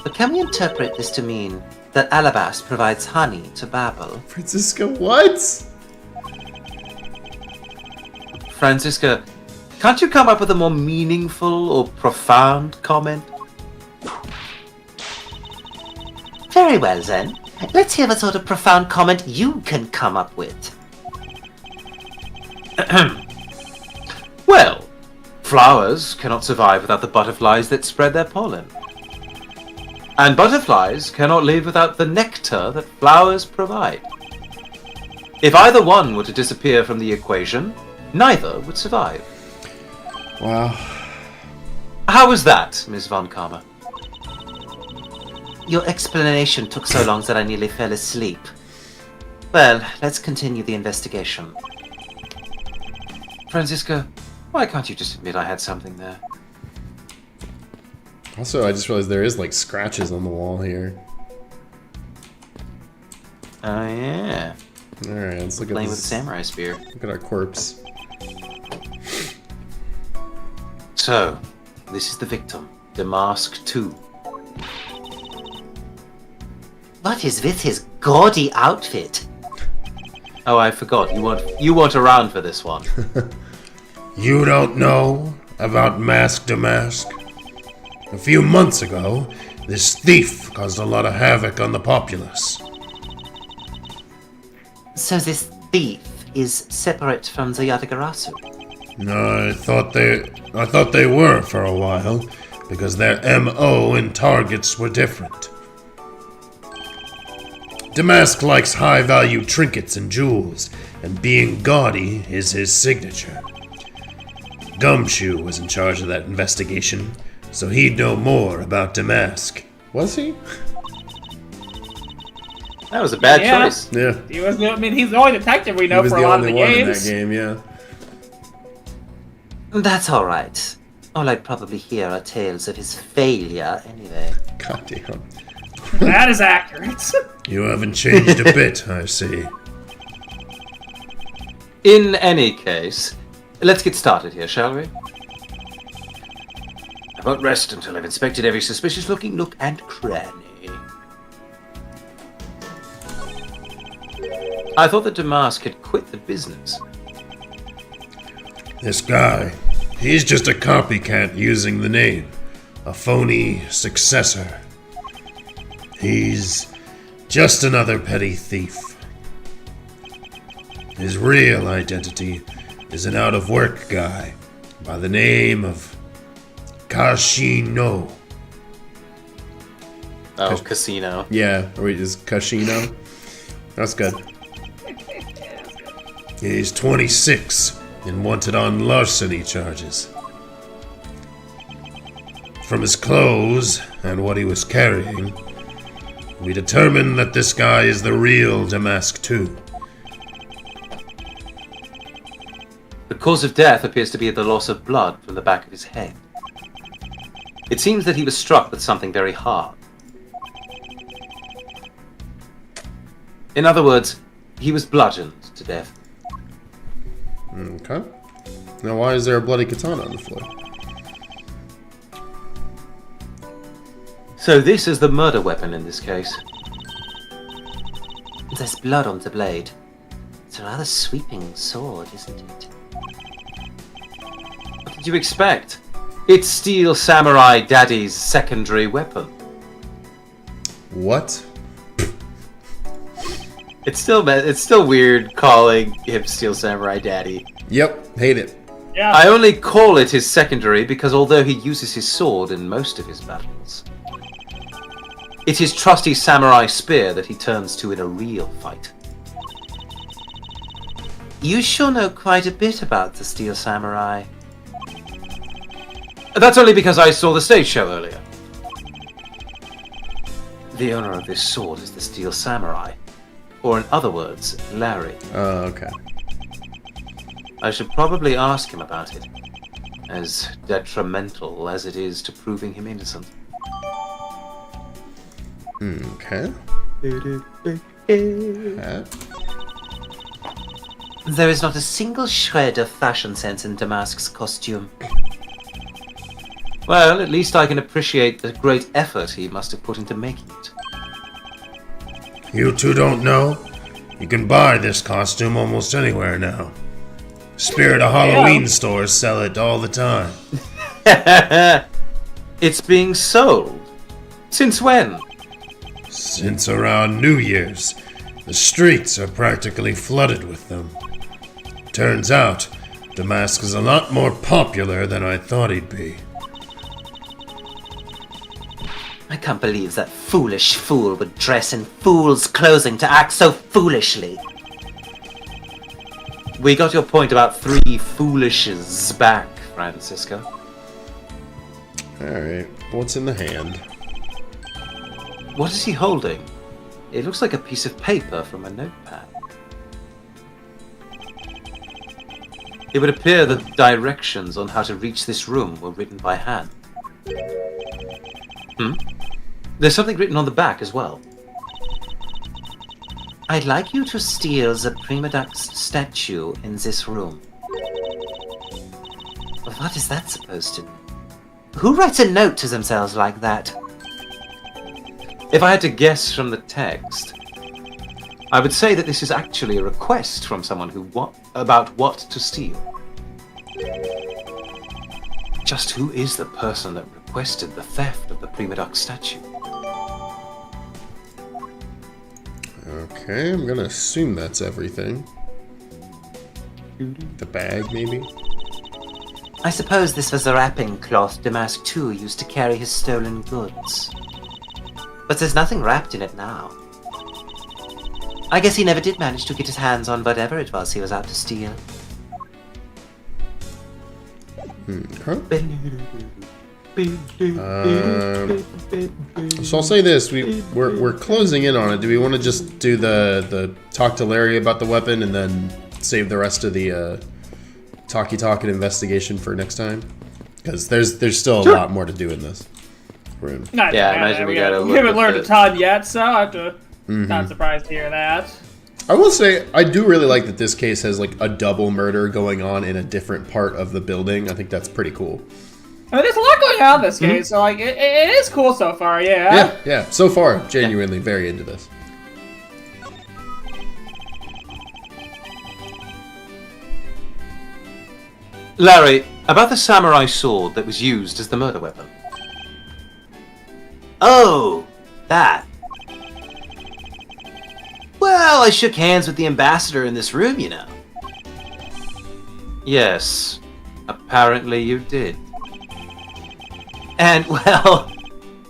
But can we interpret this to mean that Alabast provides honey to Babel? Francisca, what? Francisca, can't you come up with a more meaningful or profound comment? Very well then. Let's hear what sort of profound comment you can come up with. Well, flowers cannot survive without the butterflies that spread their pollen. And butterflies cannot live without the nectar that flowers provide. If either one were to disappear from the equation, neither would survive. Wow. How was that, Ms. Von Karma? Your explanation took so long that I nearly fell asleep. Well, let's continue the investigation. Franziska, why can't you just admit I had something there? Also, I just realized there is like scratches on the wall here. Oh, yeah. Alright, let's look at Playing this. with a samurai spear. Look at our corpse. So, this is the victim, Damask 2. What is with his gaudy outfit? Oh, I forgot. You weren't around for this one. You don't know about Mask Damask? A few months ago, this thief caused a lot of havoc on the populace. So this thief is separate from the Yatagarasu? I thought they were for a while, because their MO and targets were different. Damask likes high-value trinkets and jewels, and being gaudy is his signature. Gumshoe was in charge of that investigation, so he'd know more about Damask. Was he? That was a bad Yeah. choice. Yeah. He was. I mean, he's the only detective we He know was for the a lot of only the one in games. that game, yeah. That's alright. All I'd probably hear are tales of his failure anyway. God damn. That is accurate. You haven't changed a bit, I see. In any case, let's get started here, shall we? I won't rest until I've inspected every suspicious-looking nook and cranny. I thought that Damask had quit the business. This guy, he's just a copycat using the name. A phony successor. He's just another petty thief. His real identity is an out-of-work guy by the name of Kashino. Oh, casino. Yeah, or is Kashino? That's good. He's 26 and wanted on larceny charges. From his clothes and what he was carrying, we determined that this guy is the real Damask 2. The cause of death appears to be the loss of blood from the back of his head. It seems that he was struck with something very hard. In other words, he was bludgeoned to death. Okay. Now why is there a bloody katana on the floor? So this is the murder weapon in this case. There's blood on the blade. It's a rather sweeping sword, isn't it? What did you expect? It's Steel Samurai Daddy's secondary weapon. What? It's still weird calling him Steel Samurai Daddy. Yep, hate it. Yeah. I only call it his secondary because although he uses his sword in most of his battles, it's his trusty samurai spear that he turns to in a real fight. You sure know quite a bit about the Steel Samurai. That's only because I saw the stage show earlier. The owner of this sword is the Steel Samurai, or in other words, Larry. Oh, okay. I should probably ask him about it, as detrimental as it is to proving him innocent. Okay. Hat. There is not a single shred of fashion sense in Damask's costume. Well, at least I can appreciate the great effort he must have put into making it. You two don't know? You can buy this costume almost anywhere now. Spirit of Halloween stores sell it all the time. It's being sold? Since when? Since around New Year's, the streets are practically flooded with them. Turns out, Damask is a lot more popular than I thought he'd be. I can't believe that foolish fool would dress in fool's clothing to act so foolishly. We got your point about 3 foolishes back, Francisco. Alright, what's in the hand? What is he holding? It looks like a piece of paper from a notepad. It would appear that directions on how to reach this room were written by hand. There's something written on the back as well. I'd like you to steal the Prima Duck's statue in this room. What is that supposed to mean? Who writes a note to themselves like that? If I had to guess from the text, I would say that this is actually a request from someone about what to steal. Just who is the person that requested the theft of the Prima Duck statue? Okay, I'm gonna assume that's everything. The bag, maybe? I suppose this was the wrapping cloth Damask II used to carry his stolen goods. But there's nothing wrapped in it now. I guess he never did manage to get his hands on whatever it was he was out to steal. Huh? So I'll say this: we're closing in on it. Do we want to just do the talk to Larry about the weapon and then save the rest of the talk and investigation for next time? Because there's still a lot more to do in this room. Not Yeah, I imagine we gotta we look haven't at learned the- a ton yet, so I'm not surprised to hear that. I will say I do really like that this case has like a double murder going on in a different part of the building. I think that's pretty cool. I mean, there's a lot going on in this case, so like it is cool so far. Yeah. Yeah. So far, genuinely very into this. Larry, about the samurai sword that was used as the murder weapon. Oh, that. Well, I shook hands with the ambassador in this room, you know. Yes, apparently you did. And, well,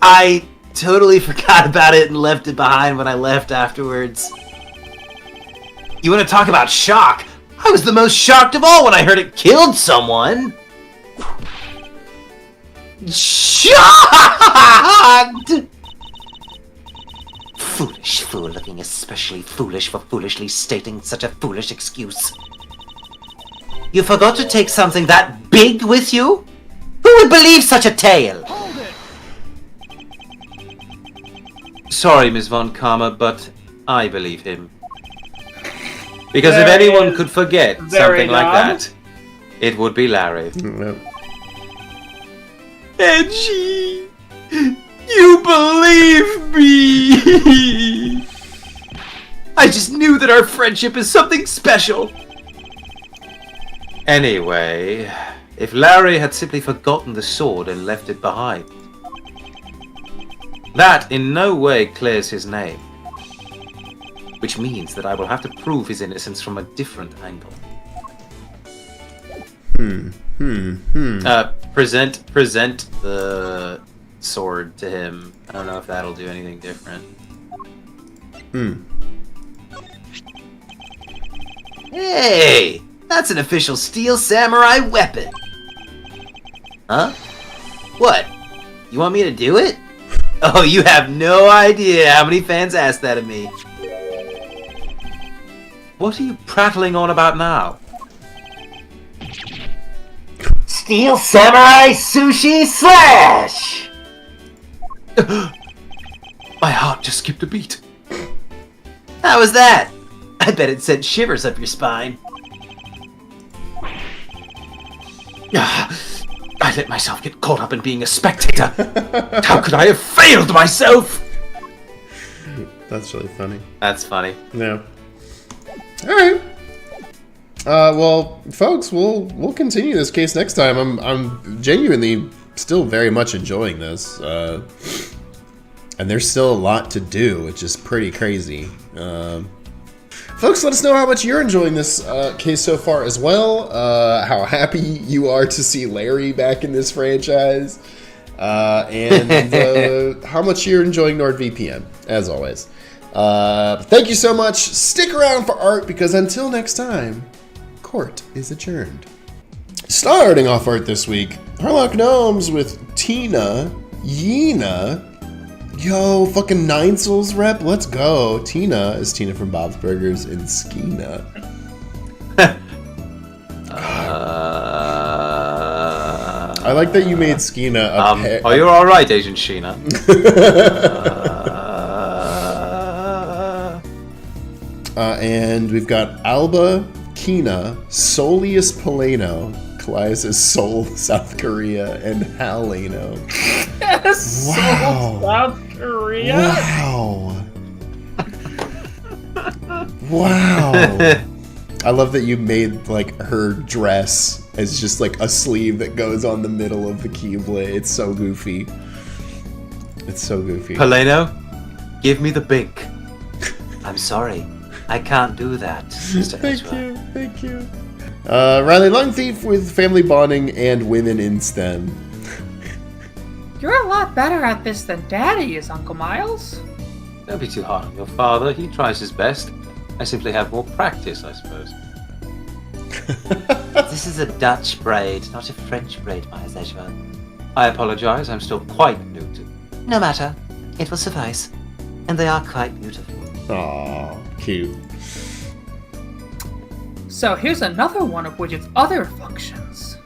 I totally forgot about it and left it behind when I left afterwards. You want to talk about shock? I was the most shocked of all when I heard it killed someone. Shocked! Foolish fool, looking especially foolish for foolishly stating such a foolish excuse. You forgot to take something that big with you? Who would believe such a tale? Sorry, Ms. Von Karma, but I believe him. Because if Very- anyone could forget very something like dumb. that, it would be Larry. Yep. Edgy! You believe me! I just knew that our friendship is something special! Anyway, if Larry had simply forgotten the sword and left it behind, that in no way clears his name. Which means that I will have to prove his innocence from a different angle. Present the sword to him. I don't know if that'll do anything different. Hey! That's an official steel samurai weapon! Huh? What? You want me to do it? Oh, you have no idea how many fans asked that of me. What are you prattling on about now? Steel Samurai Sushi Slash! My heart just skipped a beat. How was that? I bet it sent shivers up your spine. I let myself get caught up in being a spectator. How could I have failed myself? That's really funny. That's funny. Yeah. All right. Well, folks, we'll continue this case next time. I'm genuinely still very much enjoying this, and there's still a lot to do, which is pretty crazy. Folks, let us know how much you're enjoying this case so far as well. How happy you are to see Larry back in this franchise, and how much you're enjoying NordVPN, as always. Thank you so much. Stick around for art, because until next time, Court is adjourned. Starting off art this week, Harlock Gnomes with Tina, Yeena. Yo, fucking Nine Souls rep, let's go. Tina is Tina from Bob's Burgers and Skeena. I like that you made Skeena a Oh, you're alright, Agent Sheena. And we've got Alba, Kina, Solius Polano, Kalias' Seoul, South Korea, and Haleno. Wow. South Korea? Wow. I love that you made, like, her dress as just, like, a sleeve that goes on the middle of the Keyblade. It's so goofy. It's so goofy. Polano, give me the bink. I'm sorry. I can't do that, Mr. Edgeworth. Thank you. Riley Lungthief with family bonding and women in STEM. You're a lot better at this than Daddy is, Uncle Miles. Don't be too hard on your father. He tries his best. I simply have more practice, I suppose. This is a Dutch braid, not a French braid, Miles Edgeworth. I apologize. I'm still quite new to... No matter. It will suffice. And they are quite beautiful. Aww, cute. So here's another one of Widget's other functions.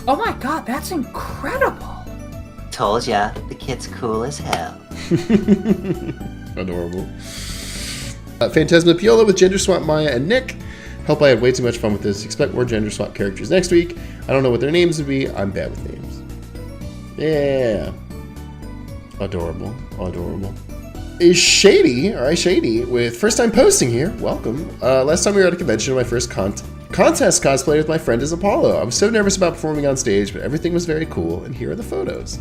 Oh my god, that's incredible! Told ya, the kid's cool as hell. Adorable. Phantasma Piola with Gender Swap Maya and Nick. Hope I had way too much fun with this. Expect more Gender Swap characters next week. I don't know what their names would be. I'm bad with names. Yeah. Adorable. Adorable. Is Shady, or Shady, with first time posting here. Welcome. Last time we were at a convention, my first contest cosplay with my friend is Apollo. I was so nervous about performing on stage, but everything was very cool, and here are the photos.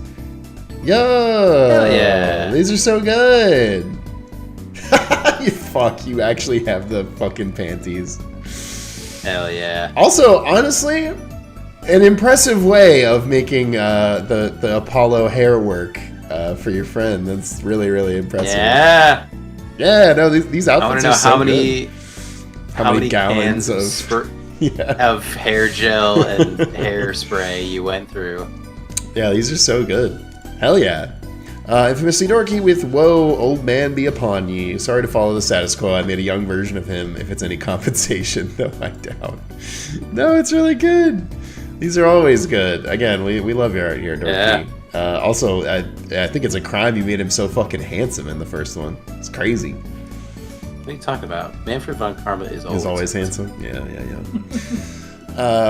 Yo! Hell yeah. These are so good! You fuck, you actually have the fucking panties. Hell yeah. Also, honestly, an impressive way of making the Apollo hair work for your friend. That's really, really impressive. Yeah. Yeah, no, these outfits I want to know are so how many good. How many gallons cans of yeah. of hair gel and hairspray you went through. Yeah, these are so good. Hell yeah. Infamously Dorky with Whoa, Old Man Be Upon Ye. Sorry to follow the status quo. I made a young version of him, if it's any compensation, though I doubt. No, it's really good. These are always good. Again, we love your art here, Dorky. Yeah. Also, I think it's a crime you made him so fucking handsome in the first one. It's crazy. What are you talking about? Manfred von Karma is always, He's always handsome. Yeah.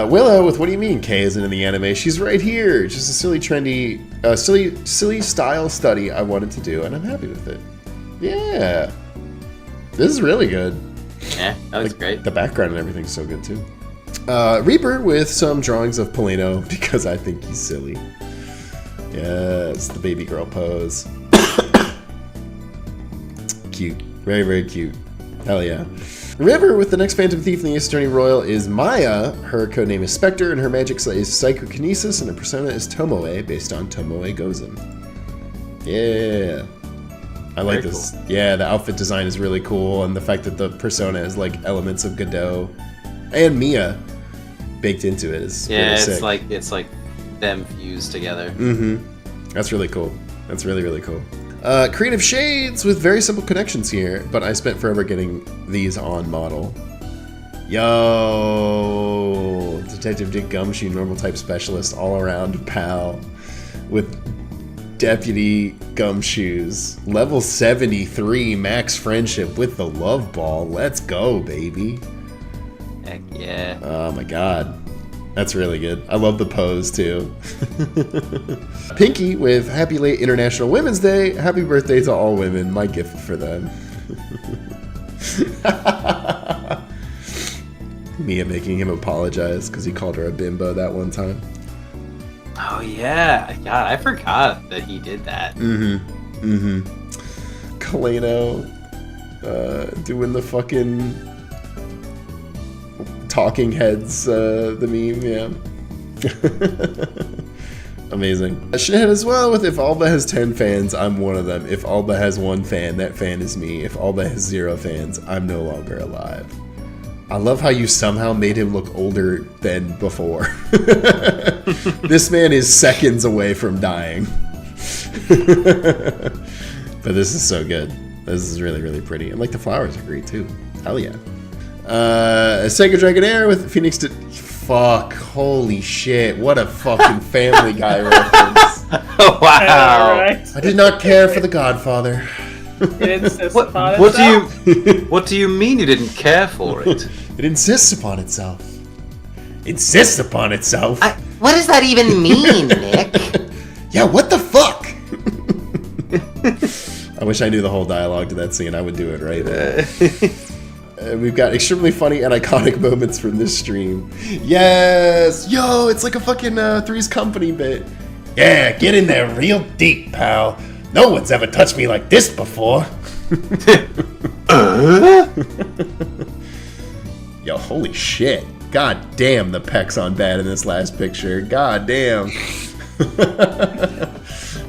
Willow with What Do You Mean Kay isn't in the anime? She's right here. Just a silly, trendy, silly style study I wanted to do, and I'm happy with it. Yeah. This is really good. Yeah, that was great. The background and everything's so good, too. Reaper with some drawings of Polino because I think he's silly. Yes, the baby girl pose. Cute. Very, very cute. Hell yeah. River with the next Phantom Thief in the Ace Attorney Royal is Maya. Her codename is Spectre, and her magic is Psychokinesis, and her persona is Tomoe, based on Tomoe Gozen. Yeah. I like Very this. cool. Yeah, the outfit design is really cool, and the fact that the persona has like elements of Godot and Mia baked into it is Yeah, really it's sick. like them fused together. That's really cool. That's really, really cool. Creative Shades with very simple connections here, but I spent forever getting these on model. Yo! Detective Dick Gumshoe, normal type specialist, all around pal with Deputy Gumshoes. Level 73 max friendship with the love ball. Let's go, baby. Heck yeah. Oh my god. That's really good. I love the pose too. Pinky with Happy Late International Women's Day. Happy birthday to all women. My gift for them. Mia making him apologize because he called her a bimbo that one time. Oh yeah. God, I forgot that he did that. Kaleno doing the fucking talking heads, the meme, yeah. Amazing. Shithead as well with If Alba has 10 fans, I'm one of them. If Alba has 1 fan, that fan is me. If Alba has 0 fans, I'm no longer alive. I love how you somehow made him look older than before. This man is seconds away from dying. But this is so good. This is really, really pretty. And like the flowers are great too. Hell yeah. Sega Dragonair with Phoenix to... Fuck. Holy shit. What a fucking Family Guy reference. Wow. Right. I did not care for The Godfather. It insists What, upon what itself. do you what do you mean you didn't care for it? It insists upon itself. Insists upon itself? What does that even mean, Nick? Yeah, what the fuck? I wish I knew the whole dialogue to that scene. I would do it right there. We've got extremely funny and iconic moments from this stream. Yes! Yo, it's like a fucking Three's Company bit. Yeah, get in there real deep, pal. No one's ever touched me like this before. Yo, holy shit. God damn, the pecs on Bad in this last picture. God damn.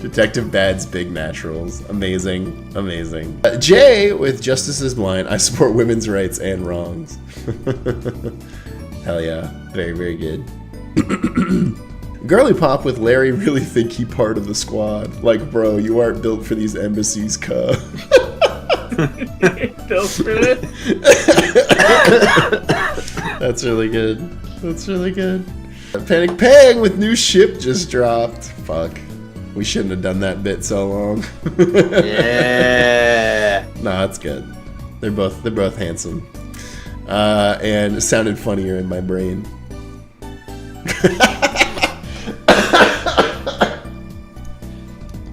Detective Bad's big naturals. Amazing. Amazing. Jay with Justice is Blind. I support women's rights and wrongs. Hell yeah. Very, very good. Girly Pop with Larry really think he part of the squad. Like, bro, you aren't built for these embassies, cuh. Built for it. That's really good. That's really good. Panic Pang with new ship just dropped. Fuck. We shouldn't have done that bit so long. Yeah. Nah, it's good. They're both handsome. And it sounded funnier in my brain.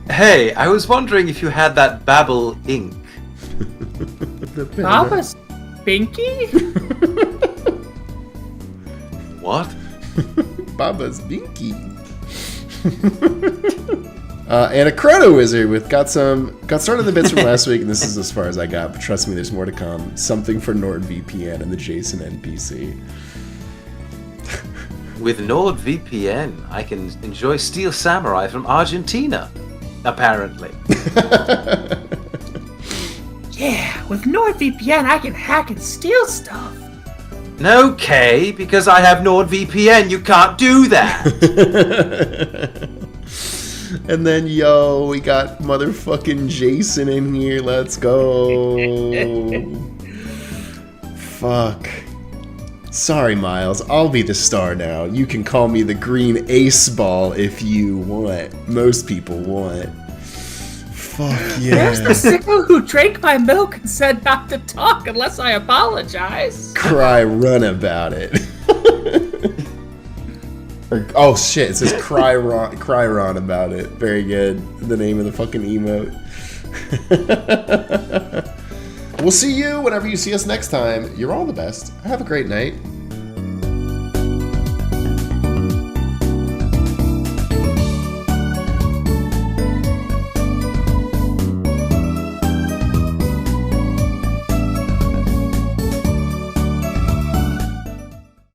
Hey, I was wondering if you had that Babel ink. Papa's Binky? What? Baba's Binky. And a Chrono Wizard with got started in the bits from last week, and this is as far as I got, but trust me, there's more to come. Something for NordVPN and the Jason NPC. With NordVPN, I can enjoy Steel Samurai from Argentina. Apparently. Yeah, with NordVPN I can hack and steal stuff. Okay, because I have NordVPN, you can't do that. And then, yo, we got motherfucking Jason in here. Let's go. Fuck. Sorry, Miles. I'll be the star now. You can call me the green ace ball if you want. Most people want. Fuck yeah. There's the sicko who drank my milk and said not to talk unless I apologize. Cry run about it. Oh shit, it says cry ron about it. Very good. The name of the fucking emote. We'll see you whenever you see us next time. You're all the best. Have a great night.